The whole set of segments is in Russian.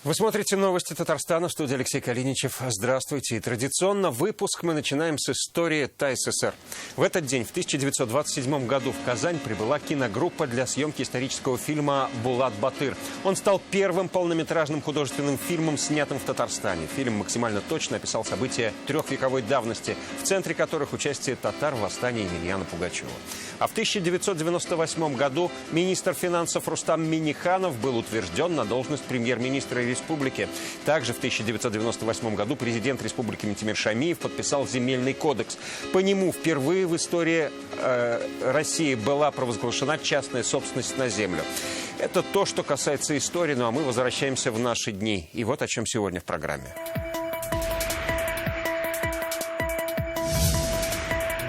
Вы смотрите новости Татарстана, в студии Алексей Калиничев. Здравствуйте. И традиционно выпуск мы начинаем с истории ТАССР. В этот день, в 1927 году, в Казань прибыла киногруппа для съемки исторического фильма «Булат Батыр». Он стал первым полнометражным художественным фильмом, снятым в Татарстане. Фильм максимально точно описал события трехвековой давности, в центре которых участие татар в восстании Емельяна Пугачева. А в 1998 году министр финансов Рустам Минниханов был утвержден на должность премьер-министра республики. Также в 1998 году президент республики Ментимир Шаймиев подписал земельный кодекс. По нему впервые в истории России была провозглашена частная собственность на землю. Это то, что касается истории, ну а мы возвращаемся в наши дни. И вот о чем сегодня в программе.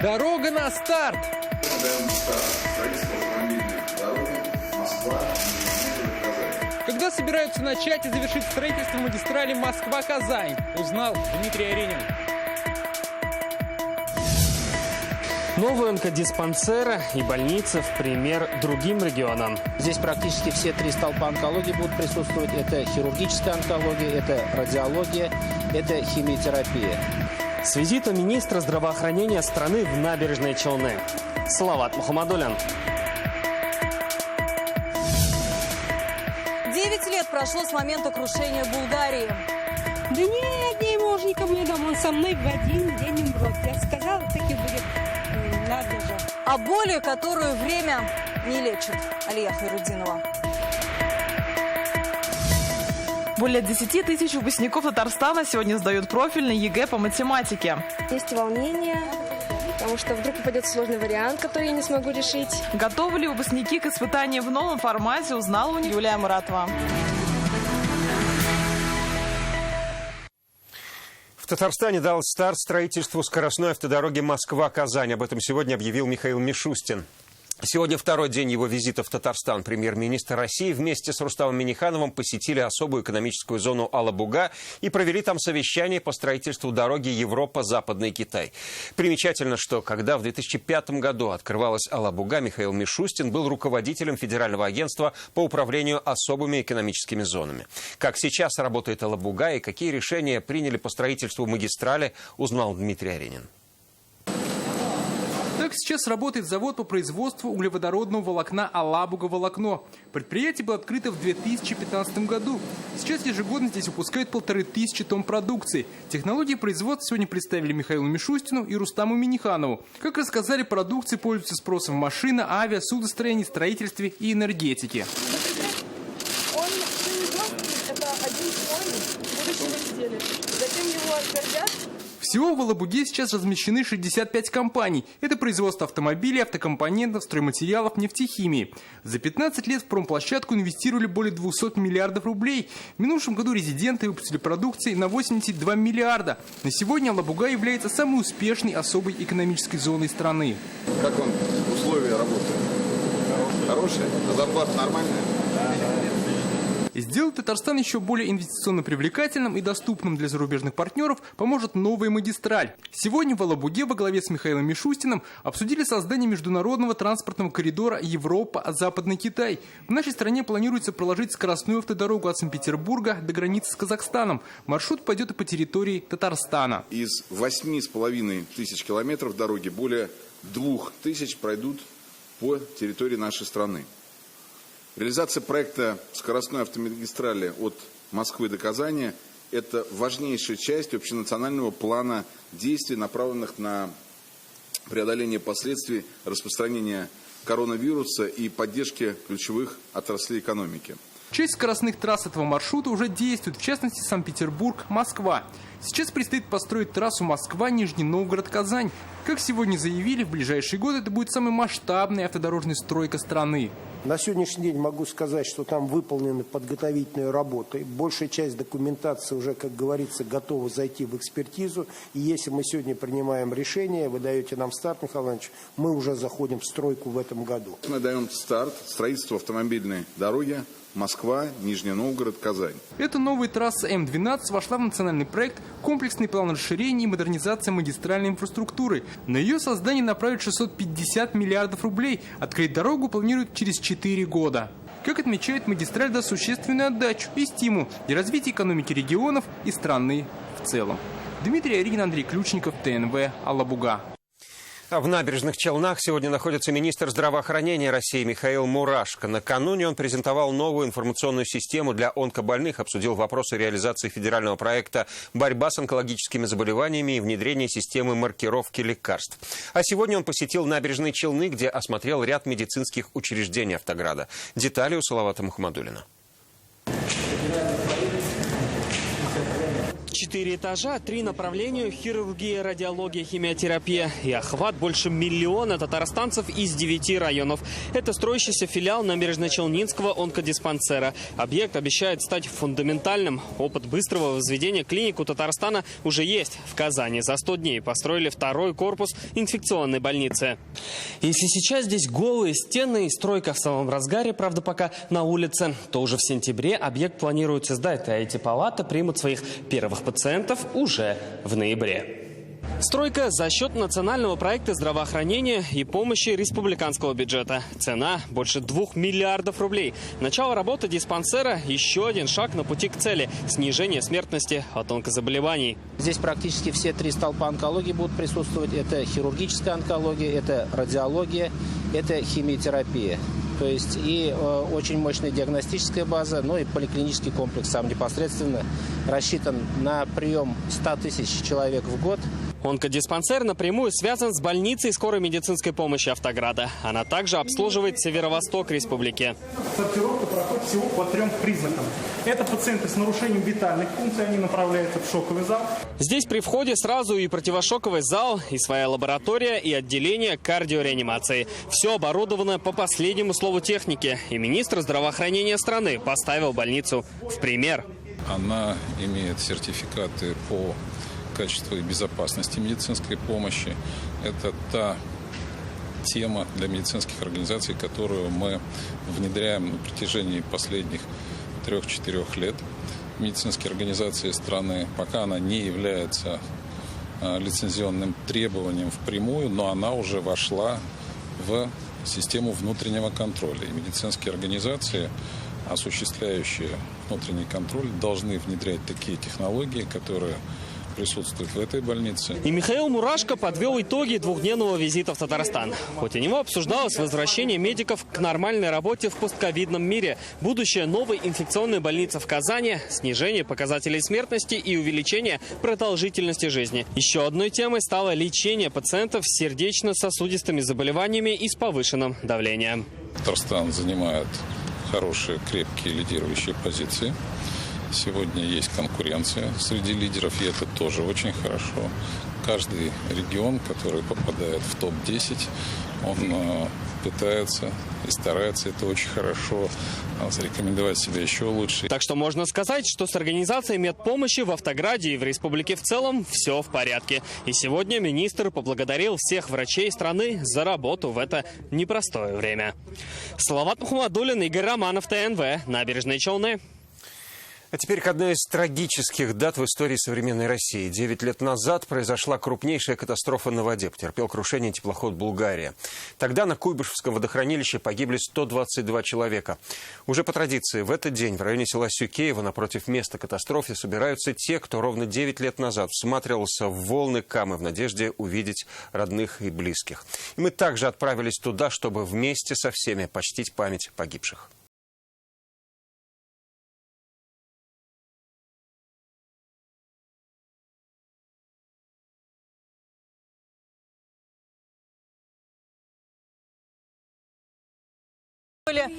Дорога на старт! Когда собираются начать и завершить строительство магистрали Москва-Казань, узнал Дмитрий Аренин. Новые онкодиспансеры и больницы в пример другим регионам. Здесь практически все три столпа онкологии будут присутствовать. Это хирургическая онкология, это радиология, это химиотерапия. С визитом министра здравоохранения страны в Набережные Челны. Салават Мухаммадуллин. 9 лет прошло с момента крушения Булгарии. Да нет, не может никому не дам. Он со мной в один день умрет. Я сказала, так и будет. Надо же. О боли, которую время не лечит. Алия Хайрудинова. Более 10 тысяч выпускников Татарстана сегодня сдают профильный ЕГЭ по математике. Есть волнение, потому что вдруг попадет сложный вариант, который я не смогу решить. Готовы ли выпускники к испытанию в новом формате, узнала у них Юлия Муратова. В Татарстане дал старт строительству скоростной автодороги Москва-Казань. Об этом сегодня объявил Михаил Мишустин. Сегодня второй день его визита в Татарстан. Премьер-министр России вместе с Рустамом Миннихановым посетили особую экономическую зону Алабуга и провели там совещание по строительству дороги Европа-Западный Китай. Примечательно, что когда в 2005 году открывалась Алабуга, Михаил Мишустин был руководителем Федерального агентства по управлению особыми экономическими зонами. Как сейчас работает Алабуга и какие решения приняли по строительству магистрали, узнал Дмитрий Аренин. Так сейчас работает завод по производству углеводородного волокна «Алабуга-волокно». Предприятие было открыто в 2015 году. Сейчас ежегодно здесь выпускают 1500 тонн продукции. Технологии производства сегодня представили Михаилу Мишустину и Рустаму Минниханову. Как рассказали, продукция пользуется спросом в машино-, авиа-, судостроении, строительстве и энергетике. Он производственный, это один слой будущего изделия. Затем его отвердят. Всего в Алабуге сейчас размещены 65 компаний. Это производство автомобилей, автокомпонентов, стройматериалов, нефтехимии. За 15 лет в промплощадку инвестировали более 200 миллиардов рублей. В минувшем году резиденты выпустили продукции на 82 миллиарда. На сегодня Алабуга является самой успешной особой экономической зоной страны. Как вам условия работы? Хорошие? А зарплата нормальная? Сделать Татарстан еще более инвестиционно привлекательным и доступным для зарубежных партнеров поможет новая магистраль. Сегодня в Алабуге во главе с Михаилом Мишустиным обсудили создание международного транспортного коридора Европа-Западный Китай. В нашей стране планируется проложить скоростную автодорогу от Санкт-Петербурга до границы с Казахстаном. Маршрут пойдет и по территории Татарстана. Из 8,5 тысяч километров дороги более 2000 пройдут по территории нашей страны. Реализация проекта скоростной автомагистрали от Москвы до Казани – это важнейшая часть общенационального плана действий, направленных на преодоление последствий распространения коронавируса и поддержки ключевых отраслей экономики. Часть скоростных трасс этого маршрута уже действует, в частности, Санкт-Петербург-Москва. Сейчас предстоит построить трассу Москва-Нижний Новгород-Казань. Как сегодня заявили, в ближайшие годы это будет самая масштабная автодорожная стройка страны. На сегодняшний день могу сказать, что там выполнены подготовительные работы. Большая часть документации уже, как говорится, готова зайти в экспертизу. И если мы сегодня принимаем решение, вы даете нам старт, Михаил Иванович, мы уже заходим в стройку в этом году. Мы даем старт строительству автомобильной дороги Москва, Нижний Новгород, Казань. Эта новая трасса М-12 вошла в национальный проект «Комплексный план расширения и модернизации магистральной инфраструктуры». На ее создание направят 650 миллиардов рублей. Открыть дорогу планируют через 4 года. Как отмечает магистраль, даст существенную отдачу и стимул для развития экономики регионов и страны в целом. Дмитрий Аринин, Андрей Ключников, ТНВ, Алабуга. В Набережных Челнах сегодня находится министр здравоохранения России Михаил Мурашко. Накануне он презентовал новую информационную систему для онкобольных, обсудил вопросы реализации федерального проекта «Борьба с онкологическими заболеваниями» и внедрение системы маркировки лекарств. А сегодня он посетил Набережные Челны, где осмотрел ряд медицинских учреждений Автограда. Детали у Салавата Мухаммадуллина. 4 этажа, 3 направления: хирургия, радиология, химиотерапия. И охват больше 1 миллиона татарстанцев из 9 районов. Это строящийся филиал Набережно-Челнинского онкодиспансера. Объект обещает стать фундаментальным. Опыт быстрого возведения клиник у Татарстана уже есть. В Казани за 100 дней построили 2-й корпус инфекционной больницы. Если сейчас здесь голые стены и стройка в самом разгаре, правда пока на улице, то уже в сентябре объект планируется сдать, а эти палаты примут своих первых пациентов уже в ноябре. Стройка за счет национального проекта здравоохранения и помощи республиканского бюджета. Цена больше 2 миллиардов рублей. Начало работы диспансера – еще один шаг на пути к цели – снижение смертности от онкозаболеваний. Здесь практически все 3 столпа онкологии будут присутствовать. Это хирургическая онкология, это радиология, это химиотерапия. То есть и очень мощная диагностическая база, но и поликлинический комплекс сам непосредственно рассчитан на прием 100 тысяч человек в год. Онкодиспансер напрямую связан с больницей скорой медицинской помощи Автограда. Она также обслуживает северо-восток республики. Сортировка проходит всего по 3 признакам. Это пациенты с нарушением витальных функций, они направляются в шоковый зал. Здесь при входе сразу и противошоковый зал, и своя лаборатория, и отделение кардиореанимации. Все оборудовано по последнему слову техники. И министр здравоохранения страны поставил больницу в пример. Она имеет сертификаты по качеству и безопасности медицинской помощи. Это та тема для медицинских организаций, которую мы внедряем на протяжении последних 3-4 лет. Медицинские организации страны, пока она не является лицензионным требованием впрямую, но она уже вошла в систему внутреннего контроля. И медицинские организации, осуществляющие внутренний контроль, должны внедрять такие технологии, которые присутствует в этой больнице. И Михаил Мурашко подвел итоги 2-дневного визита в Татарстан. Хоть у него обсуждалось возвращение медиков к нормальной работе в постковидном мире, будущее новой инфекционной больницы в Казани, снижение показателей смертности и увеличение продолжительности жизни. Еще одной темой стало лечение пациентов с сердечно-сосудистыми заболеваниями и с повышенным давлением. Татарстан занимает хорошие, крепкие, лидирующие позиции. Сегодня есть конкуренция среди лидеров, и это тоже очень хорошо. Каждый регион, который попадает в топ-10, он пытается и старается, это очень хорошо, зарекомендовать себя еще лучше. Так что можно сказать, что с организацией медпомощи в Автограде и в республике в целом все в порядке. И сегодня министр поблагодарил всех врачей страны за работу в это непростое время. Салават Мухаммадуллин, Игорь Романов, ТНВ, Набережные Челны. А теперь к одной из трагических дат в истории современной России. 9 лет назад произошла крупнейшая катастрофа на воде. Потерпел крушение теплоход «Булгария». Тогда на Куйбышевском водохранилище погибли 122 человека. Уже по традиции в этот день в районе села Сюкеево напротив места катастрофы собираются те, кто ровно 9 лет назад всматривался в волны Камы в надежде увидеть родных и близких. И мы также отправились туда, чтобы вместе со всеми почтить память погибших.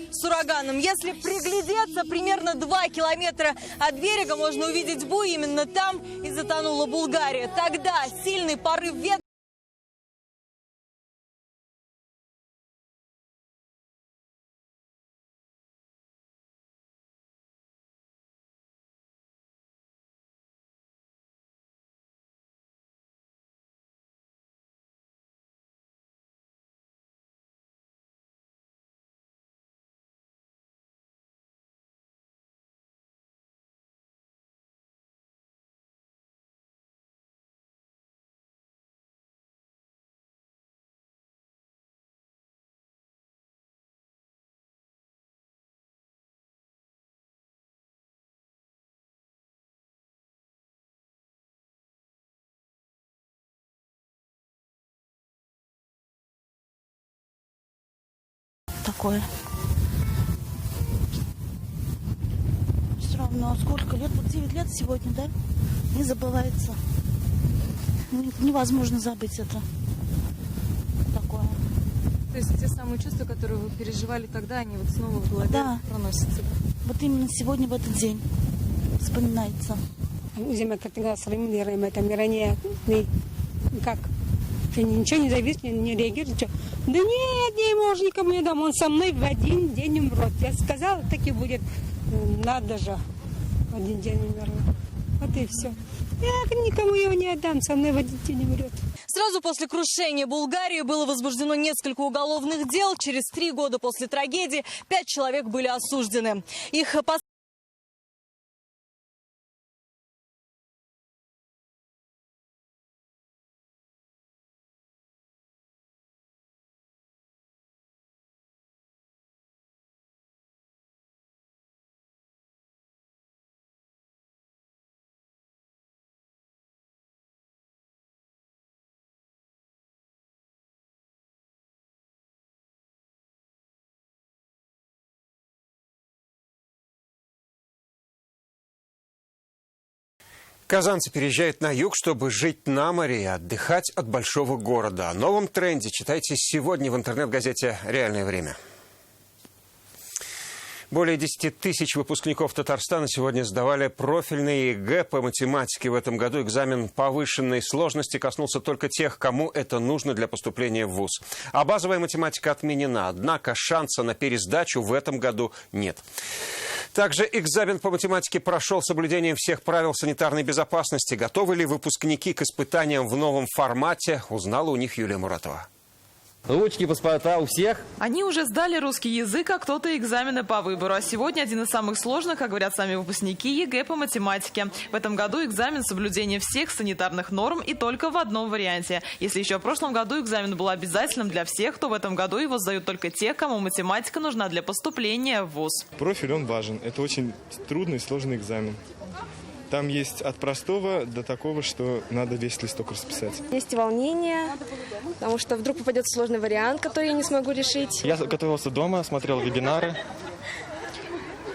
С ураганом. Если приглядеться, примерно 2 километра от берега можно увидеть буй. Именно там и затонула Булгария. Тогда сильный порыв ветра такое. Все равно, сколько лет? Вот 9 лет сегодня, да? Не забывается. Невозможно забыть это. Такое. То есть те самые чувства, которые вы переживали тогда, они вот снова в голове проносятся? Вот именно сегодня, в этот день, вспоминается. Как? Ты ничего не завис, не реагируешь, ничего. Да нет, не может никому не дам. Он со мной в один день умрет. Я сказала, так и будет. Надо же. В один день умер. Вот и все. Я никому его не отдам, со мной в один день умрет. Сразу после крушения Булгарии было возбуждено несколько уголовных дел. Через 3 года после трагедии 5 человек были осуждены. Их Казанцы переезжают на юг, чтобы жить на море и отдыхать от большого города. О новом тренде читайте сегодня в интернет-газете «Реальное время». Более 10 тысяч выпускников Татарстана сегодня сдавали профильные ЕГЭ по математике. В этом году экзамен повышенной сложности коснулся только тех, кому это нужно для поступления в вуз. А базовая математика отменена, однако шанса на пересдачу в этом году нет. Также экзамен по математике прошел с соблюдением всех правил санитарной безопасности. Готовы ли выпускники к испытаниям в новом формате, узнала у них Юлия Муратова. Ручки, паспорта у всех. Они уже сдали русский язык, а кто-то экзамены по выбору. А сегодня один из самых сложных, как говорят сами выпускники, ЕГЭ по математике. В этом году экзамен соблюдения всех санитарных норм и только в одном варианте. Если еще в прошлом году экзамен был обязательным для всех, то в этом году его сдают только те, кому математика нужна для поступления в вуз. Профиль, он важен. Это очень трудный и сложный экзамен. Там есть от простого до такого, что надо весь листок расписать. Есть волнение, потому что вдруг попадет сложный вариант, который я не смогу решить. Я готовился дома, смотрел вебинары,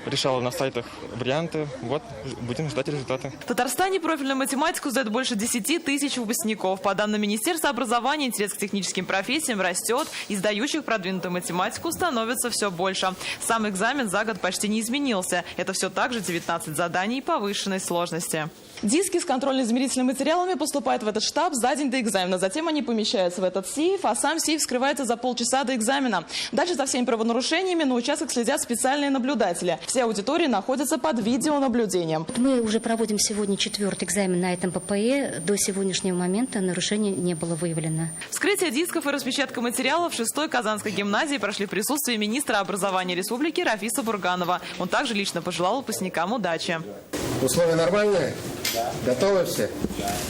решал на сайтах варианты. Вот, будем ждать результаты. В Татарстане профильную математику сдают больше 10 тысяч выпускников. По данным Министерства образования, интерес к техническим профессиям растет, и сдающих продвинутую математику становится все больше. Сам экзамен за год почти не изменился. Это все так же 19 заданий повышенной сложности. Диски с контрольно-измерительными материалами поступают в этот штаб за день до экзамена. Затем они помещаются в этот сейф, а сам сейф скрывается за полчаса до экзамена. Дальше за всеми правонарушениями на участках следят специальные наблюдатели. Все аудитории находятся под видеонаблюдением. Мы уже проводим сегодня 4-й экзамен на этом ППЭ. До сегодняшнего момента нарушений не было выявлено. Вскрытие дисков и распечатка материалов в 6-й Казанской гимназии прошли в присутствии министра образования республики Рафиса Бурганова. Он также лично пожелал выпускникам удачи. Условия нормальные? Да. Готовы все?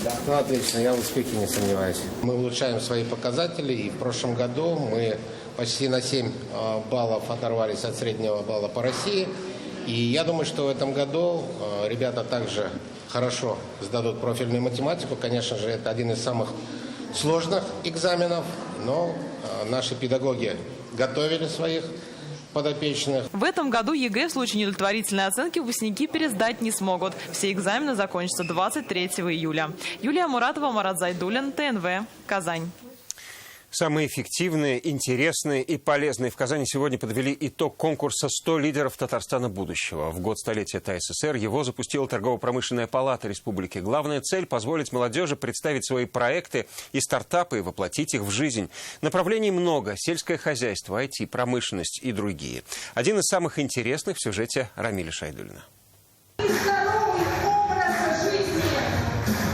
Да. Ну, отлично, я в успехе не сомневаюсь. Мы улучшаем свои показатели, и в прошлом году мы почти на 7 баллов оторвались от среднего балла по России. И я думаю, что в этом году ребята также хорошо сдадут профильную математику. Конечно же, это один из самых сложных экзаменов, но наши педагоги готовили своих подопечных. В этом году ЕГЭ в случае неудовлетворительной оценки выпускники пересдать не смогут. Все экзамены закончатся 23 июля. Юлия Муратова, Марат Зайдуллин, ТНВ, Казань. Самые эффективные, интересные и полезные в Казани сегодня подвели итог конкурса «100 лидеров Татарстана будущего». В год столетия ТССР его запустила Торгово-промышленная палата республики. Главная цель – позволить молодежи представить свои проекты и стартапы и воплотить их в жизнь. Направлений много – сельское хозяйство, IT, промышленность и другие. Один из самых интересных в сюжете Рамиля Шайдуллина.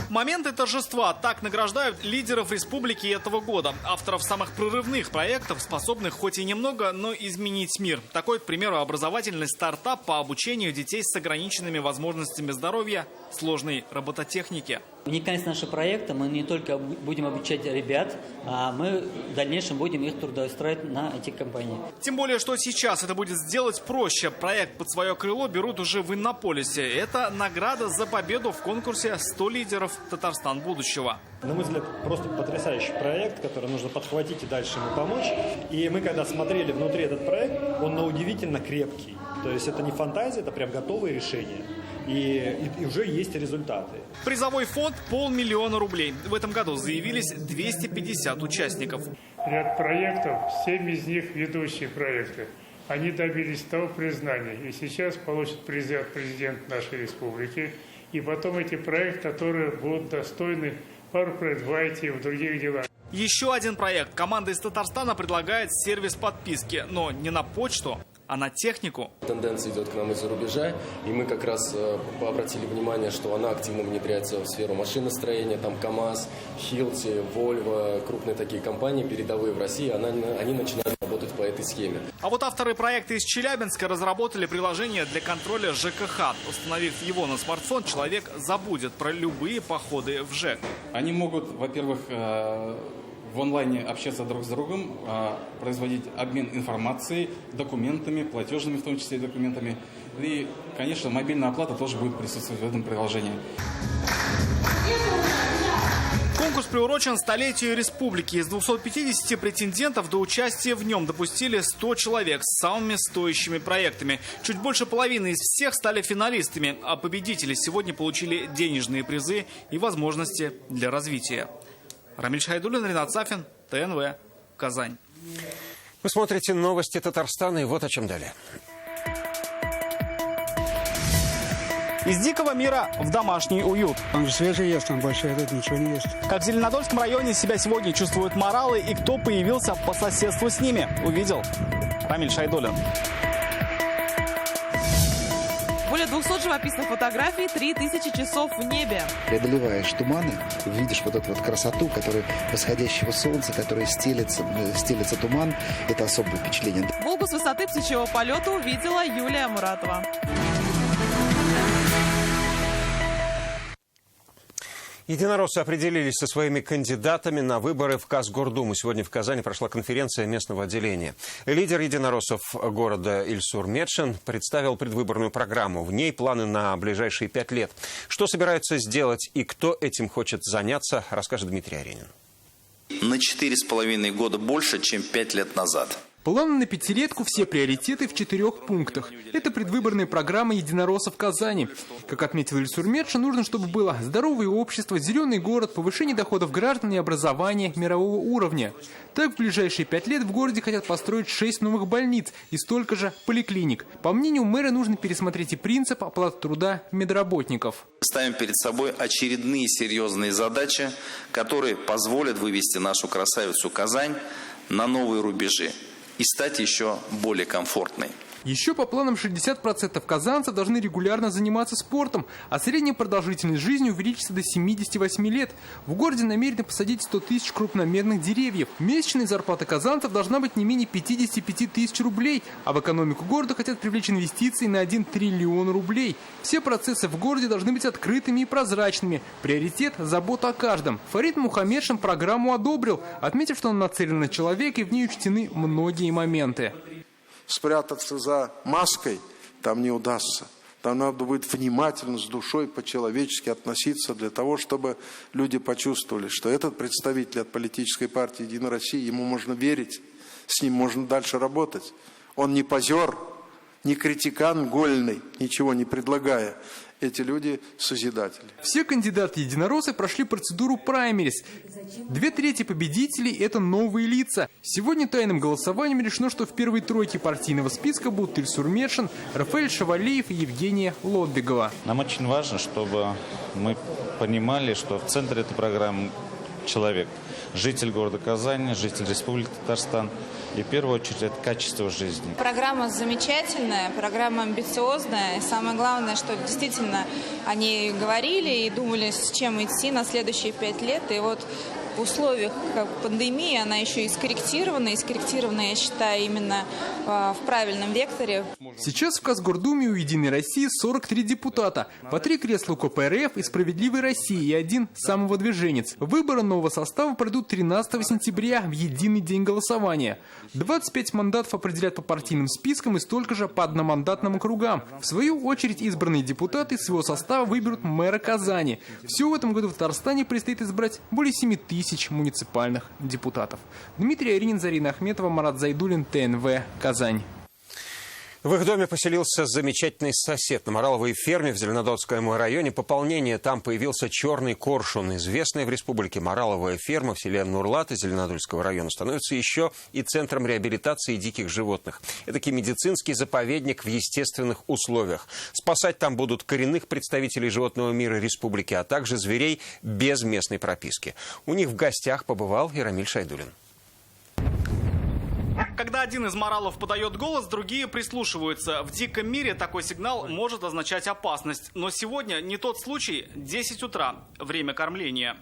Моменты торжества. Так награждают лидеров республики этого года. Авторов самых прорывных проектов, способных хоть и немного, но изменить мир. Такой, к примеру, образовательный стартап по обучению детей с ограниченными возможностями здоровья сложной робототехнике. Уникальность нашего проекта: мы не только будем обучать ребят, а мы в дальнейшем будем их трудоустраивать на эти компании. Тем более, что сейчас это будет сделать проще. Проект под свое крыло берут уже в Иннополисе. Это награда за победу в конкурсе «100 лидеров Татарстан будущего». На мой взгляд, просто потрясающий проект, который нужно подхватить и дальше ему помочь. И мы, когда смотрели внутри этот проект, он на удивительно крепкий. То есть это не фантазия, это прям готовые решения. И уже есть результаты. Призовой фонд – 500 000 рублей. В этом году заявились 250 участников. Ряд проектов, 7 из них ведущие проекты. Они добились того признания. И сейчас получат призы от президента нашей республики. И потом эти проекты, которые будут достойны пару проектов в IT и в других делах. Еще один проект. Команда из Татарстана предлагает сервис подписки. Но не на почту, а на технику. Тенденция идет к нам из-за рубежа, и мы как раз обратили внимание, что она активно внедряется в сферу машиностроения, там КАМАЗ, Хилти, Вольво, крупные такие компании, передовые в России, они начинают работать по этой схеме. А вот авторы проекта из Челябинска разработали приложение для контроля ЖКХ. Установив его на смартфон, человек забудет про любые походы в ЖЭК. Они могут, во-первых, в онлайне общаться друг с другом, производить обмен информацией, документами, платежными в том числе документами. И, конечно, мобильная оплата тоже будет присутствовать в этом приложении. Конкурс приурочен столетию республики. Из 250 претендентов до участия в нем допустили 100 человек с самыми стоящими проектами. Чуть больше половины из всех стали финалистами, а победители сегодня получили денежные призы и возможности для развития. Рамиль Шайдуллин, Ринат Сафин, ТНВ, Казань. Вы смотрите новости Татарстана, и вот о чем далее. Из дикого мира в домашний уют. Он же свежий ест, он больше этот ничего не ест. Как в Зеленодольском районе себя сегодня чувствуют моралы и кто появился по соседству с ними, увидел Рамиль Шайдуллин. Более 200 живописных фотографий, 3000 часов в небе. Преодолеваешь туманы, видишь вот эту вот красоту, которая восходящего солнца, которая стелется туман. Это особое впечатление. Волгу с высоты птичьего полета увидела Юлия Муратова. Единороссы определились со своими кандидатами на выборы в Казгордуму. Сегодня в Казани прошла конференция местного отделения. Лидер единороссов города Ильсур Медшин представил предвыборную программу. В ней планы на ближайшие 5 лет. Что собираются сделать и кто этим хочет заняться, расскажет Дмитрий Аренин. На 4,5 года больше, чем 5 лет назад. Планы на пятилетку, все приоритеты в 4 пунктах. Это предвыборная программа единороссов Казани. Как отметил Ильсур Медшин, нужно, чтобы было здоровое общество, зеленый город, повышение доходов граждан и образование мирового уровня. Так, в ближайшие 5 лет в городе хотят построить 6 новых больниц и столько же поликлиник. По мнению мэра, нужно пересмотреть и принцип оплаты труда медработников. Ставим перед собой очередные серьезные задачи, которые позволят вывести нашу красавицу Казань на новые рубежи и стать еще более комфортной. Еще по планам 60% казанцев должны регулярно заниматься спортом, а средняя продолжительность жизни увеличится до 78 лет. В городе намерены посадить 100 тысяч крупномерных деревьев. Месячная зарплата казанцев должна быть не менее 55 тысяч рублей, а в экономику города хотят привлечь инвестиции на 1 триллион рублей. Все процессы в городе должны быть открытыми и прозрачными. Приоритет – забота о каждом. Фарид Мухаммедшин программу одобрил, отметив, что она нацелена на человека и в ней учтены многие моменты. Спрятаться за маской там не удастся. Там надо будет внимательно, с душой, по-человечески относиться для того, чтобы люди почувствовали, что этот представитель от политической партии «Единая Россия», ему можно верить, с ним можно дальше работать. Он не позер, не критикан гольный, ничего не предлагая. Эти люди созидатели. Все кандидаты единороссы прошли процедуру праймерис. 2/3 победителей – это новые лица. Сегодня тайным голосованием решено, что в первой тройке партийного списка будут Ильсур Медшин, Рафаэль Шавалиев и Евгения Лотбегова. Нам очень важно, чтобы мы понимали, что в центре этой программы человек. Житель города Казани, житель Республики Татарстан. И в первую очередь это качество жизни. Программа замечательная, программа амбициозная. И самое главное, что действительно они говорили и думали, с чем идти на следующие 5 лет. И вот в условиях пандемии она еще и скорректирована, я считаю, именно в правильном векторе. Сейчас в Казгордуме у «Единой России» 43 депутата, по 3 кресла КПРФ и «Справедливой России» и 1 самовыдвиженец. Выборы нового состава пройдут 13 сентября в единый день голосования. 25 мандатов определят по партийным спискам и столько же по одномандатным округам. В свою очередь избранные депутаты из своего состава выберут мэра Казани. Всего в этом году в Татарстане предстоит избрать более 7 тысяч муниципальных депутатов. Дмитрий Аринин, Зарина Ахметова, Марат Зайдуллин, ТНВ, Казань. В их доме поселился замечательный сосед. На Мораловой ферме в Зеленодольском районе пополнение. Там появился черный коршун. Известная в республике Мораловая ферма в селе Нурлат из Зеленодольского района становится еще и центром реабилитации диких животных. Этакий медицинский заповедник в естественных условиях. Спасать там будут коренных представителей животного мира республики, а также зверей без местной прописки. У них в гостях побывал и Рамиль Шайдуллин. Когда один из моралов подает голос, другие прислушиваются. В диком мире такой сигнал может означать опасность. Но сегодня не тот случай. 10 утра. Время кормления.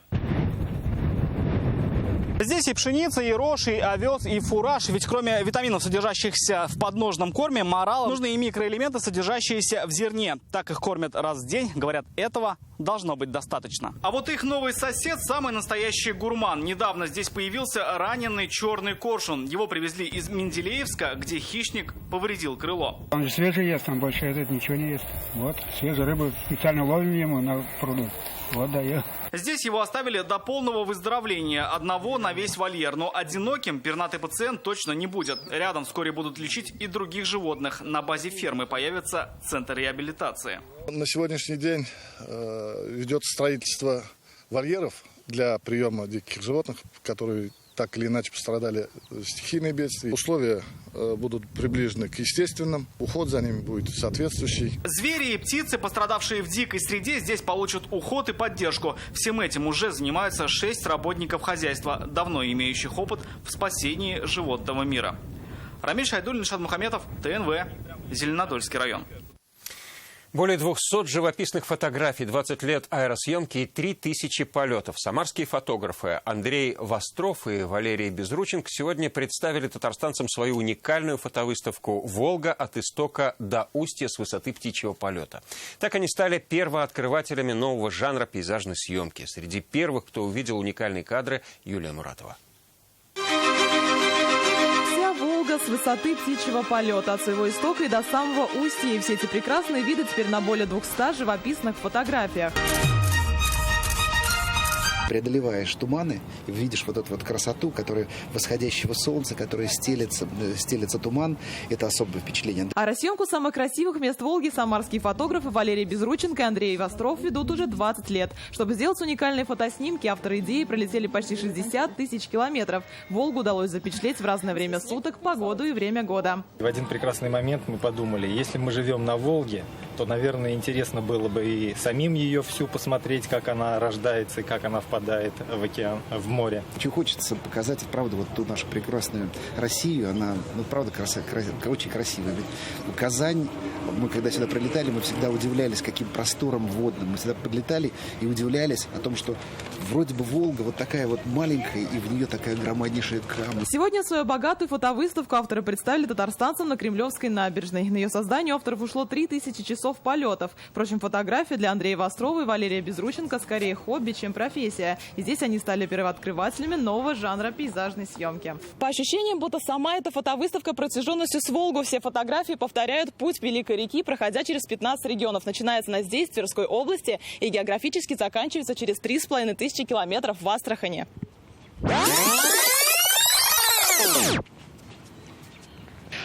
Здесь и пшеница, и рожь, и овес, и фураж. Ведь кроме витаминов, содержащихся в подножном корме, моралам нужны и микроэлементы, содержащиеся в зерне. Так их кормят раз в день. Говорят, этого должно быть достаточно. А вот их новый сосед – самый настоящий гурман. Недавно здесь появился раненый черный коршун. Его привезли из Менделеевска, где хищник повредил крыло. Он же свежий ест, там больше этот ничего не ест. Вот, свежую рыбу специально ловим ему на пруду. Вот даю. Здесь его оставили до полного выздоровления. Одного на весь вольер. Но одиноким пернатый пациент точно не будет. Рядом вскоре будут лечить и других животных. На базе фермы появится центр реабилитации. На сегодняшний день ведется строительство вольеров для приема диких животных, которые так или иначе пострадали стихийные бедствия. Условия будут приближены к естественным, уход за ними будет соответствующий. Звери и птицы, пострадавшие в дикой среде, здесь получат уход и поддержку. Всем этим уже занимаются 6 работников хозяйства, давно имеющих опыт в спасении животного мира. Рамиль Шайдуллин, Шад Мухаметов, ТНВ, Зеленодольский район. Более 200 живописных фотографий, 20 лет аэросъемки и 3000 полетов. Самарские фотографы Андрей Востров и Валерий Безрученко сегодня представили татарстанцам свою уникальную фотовыставку «Волга. От истока до устья с высоты птичьего полета». Так они стали первооткрывателями нового жанра пейзажной съемки. Среди первых, кто увидел уникальные кадры, Юлия Муратова. Волга с высоты птичьего полета, от своего истока и до самого устья. И все эти прекрасные виды теперь на более 200 живописных фотографиях. Преодолеваешь туманы и видишь вот эту вот красоту, которая восходящего солнца, которая стелется туман. Это особое впечатление. А рассъемку самых красивых мест Волги самарские фотографы Валерий Безрученко и Андрей Востров ведут уже 20 лет. Чтобы сделать уникальные фотоснимки, авторы идеи пролетели почти 60 тысяч километров. Волгу удалось запечатлеть в разное время суток, погоду и время года. В один прекрасный момент мы подумали, если мы живем на Волге, то, наверное, интересно было бы и самим ее всю посмотреть, как она рождается и как она впадает в океан, в море. Очень хочется показать, правда, вот ту нашу прекрасную Россию. Она, правда, очень красивая. Ведь Казань, мы когда сюда прилетали, мы всегда удивлялись, каким простором водным. Мы всегда прилетали и удивлялись о том, что вроде бы Волга вот такая вот маленькая, и в нее такая громаднейшая кама. Сегодня свою богатую фотовыставку авторы представили татарстанцам на Кремлевской набережной. На ее создание авторов ушло 3000 часов полетов. Впрочем, фотографии для Андрея Вострова и Валерия Безрученко скорее хобби, чем профессия. И здесь они стали первооткрывателями нового жанра пейзажной съемки. По ощущениям, будто сама эта фотовыставка протяженностью с Волгу. Все фотографии повторяют путь Великой реки, проходя через 15 регионов. Начинается она здесь, в Тверской области, и географически заканчивается через 3500 километров в Астрахани.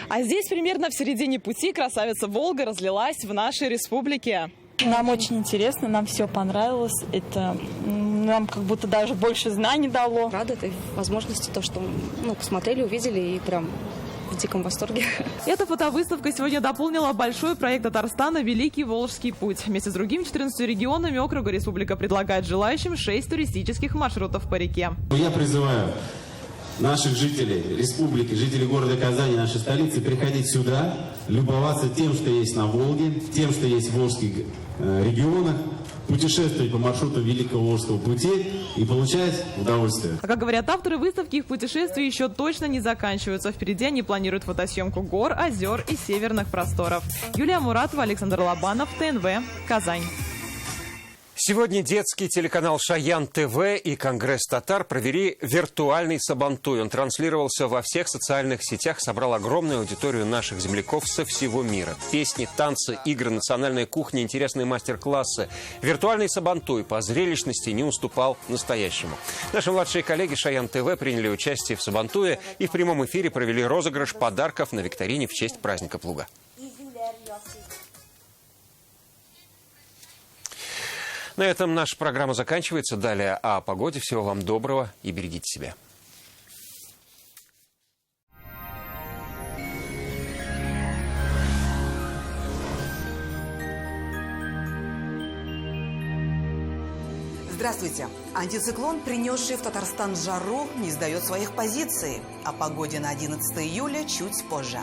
А здесь примерно в середине пути красавица Волга разлилась в нашей республике. Нам очень интересно, нам все понравилось. Это нам как будто даже больше знаний дало. Рада этой возможности, то, что посмотрели, увидели и прям в диком восторге. Эта фотовыставка сегодня дополнила большой проект Татарстана «Великий Волжский путь». Вместе с другими 14 регионами округа республика предлагает желающим 6 туристических маршрутов по реке. Я призываю наших жителей республики, жителей города Казани, нашей столицы, приходить сюда, любоваться тем, что есть на Волге, тем, что есть в волжских регионах, путешествовать по маршруту Великого Волжского пути и получать удовольствие. А как говорят авторы выставки, их путешествия еще точно не заканчиваются. Впереди они планируют фотосъемку гор, озер и северных просторов. Юлия Муратова, Александр Лобанов, ТНВ, Казань. Сегодня детский телеканал «Шаян ТВ» и Конгресс татар провели виртуальный сабантуй. Он транслировался во всех социальных сетях, собрал огромную аудиторию наших земляков со всего мира. Песни, танцы, игры, национальная кухня, интересные мастер-классы. Виртуальный сабантуй по зрелищности не уступал настоящему. Наши младшие коллеги «Шаян ТВ» приняли участие в сабантуе и в прямом эфире провели розыгрыш подарков на викторине в честь праздника Плуга. На этом наша программа заканчивается. Далее о погоде. Всего вам доброго и берегите себя. Здравствуйте. Антициклон, принесший в Татарстан жару, не сдает своих позиций. О погоде на 11 июля чуть позже.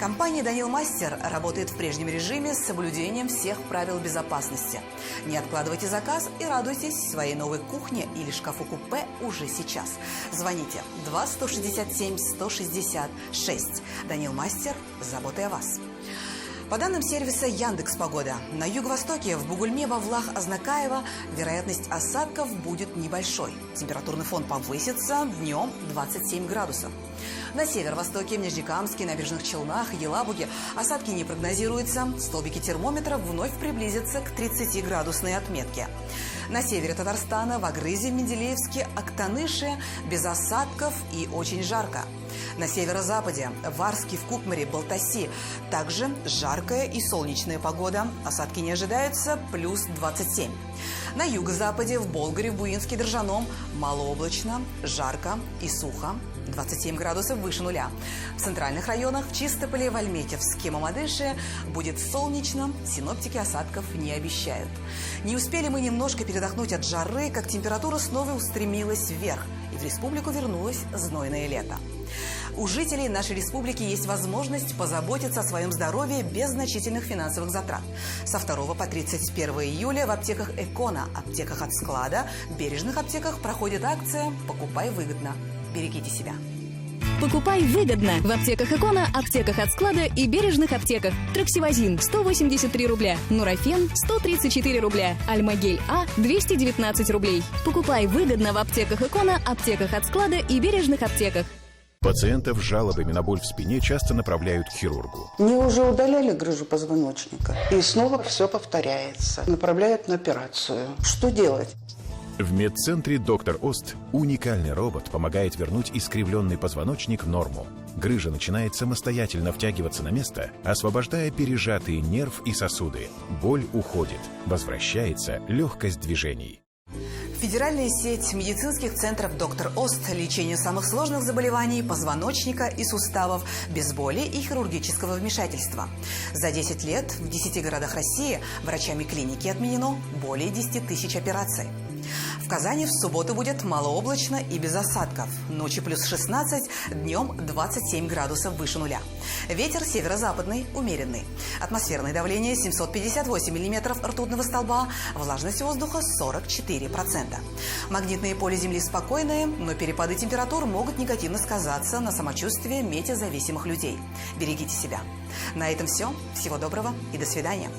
Компания «Данил Мастер» работает в прежнем режиме с соблюдением всех правил безопасности. Не откладывайте заказ и радуйтесь своей новой кухне или шкафу-купе уже сейчас. Звоните 2-167-166. «Данил Мастер» с заботой о вас. По данным сервиса Яндекс.Погода, на юго-востоке в Бугульме, Бавлах, Азнакаево вероятность осадков будет небольшой. Температурный фон повысится, днем 27 градусов. На северо-востоке, в Нижнекамске, Набережных Челнах, Елабуге осадки не прогнозируются. Столбики термометров вновь приблизятся к 30-градусной отметке. На севере Татарстана, в Агрызе, Менделеевске, Актаныше без осадков и очень жарко. На северо-западе, в Арске, в Кукмаре, Балтаси также жаркая и солнечная погода. Осадки не ожидаются, плюс 27. На юго-западе, в Болгаре, в Буинске, Держаном малооблачно, жарко и сухо. 27 градусов выше нуля. В центральных районах, в Чистополе, в Альметьевске, Мамадыше будет солнечно, синоптики осадков не обещают. Не успели мы немножко передохнуть от жары, как температура снова устремилась вверх, и в республику вернулось знойное лето. У жителей нашей республики есть возможность позаботиться о своем здоровье без значительных финансовых затрат. Со 2 по 31 июля в аптеках «Экона», аптеках от склада, бережных аптеках проходит акция «Покупай выгодно». Берегите себя. Покупай выгодно в аптеках «Экона», аптеках от склада и бережных аптеках. Троксивазин – 183 рубля, Нурофен – 134 рубля, Альмагель А – 219 рублей. Покупай выгодно в аптеках «Экона», аптеках от склада и бережных аптеках. Пациентов с жалобами на боль в спине часто направляют к хирургу. Мне уже удаляли грыжу позвоночника, и снова все повторяется. Направляют на операцию. Что делать? В медцентре «Доктор Ост» уникальный робот помогает вернуть искривленный позвоночник в норму. Грыжа начинает самостоятельно втягиваться на место, освобождая пережатые нерв и сосуды. Боль уходит, возвращается легкость движений. Федеральная сеть медицинских центров «Доктор Ост» – лечение самых сложных заболеваний позвоночника и суставов без боли и хирургического вмешательства. За 10 лет в 10 городах России врачами клиники отменено более 10 тысяч операций. В Казани в субботу будет малооблачно и без осадков. Ночью плюс 16, днем 27 градусов выше нуля. Ветер северо-западный, умеренный. Атмосферное давление 758 миллиметров ртутного столба, влажность воздуха 44%. Магнитное поле Земли спокойное, но перепады температур могут негативно сказаться на самочувствии метеозависимых людей. Берегите себя. На этом все. Всего доброго и до свидания.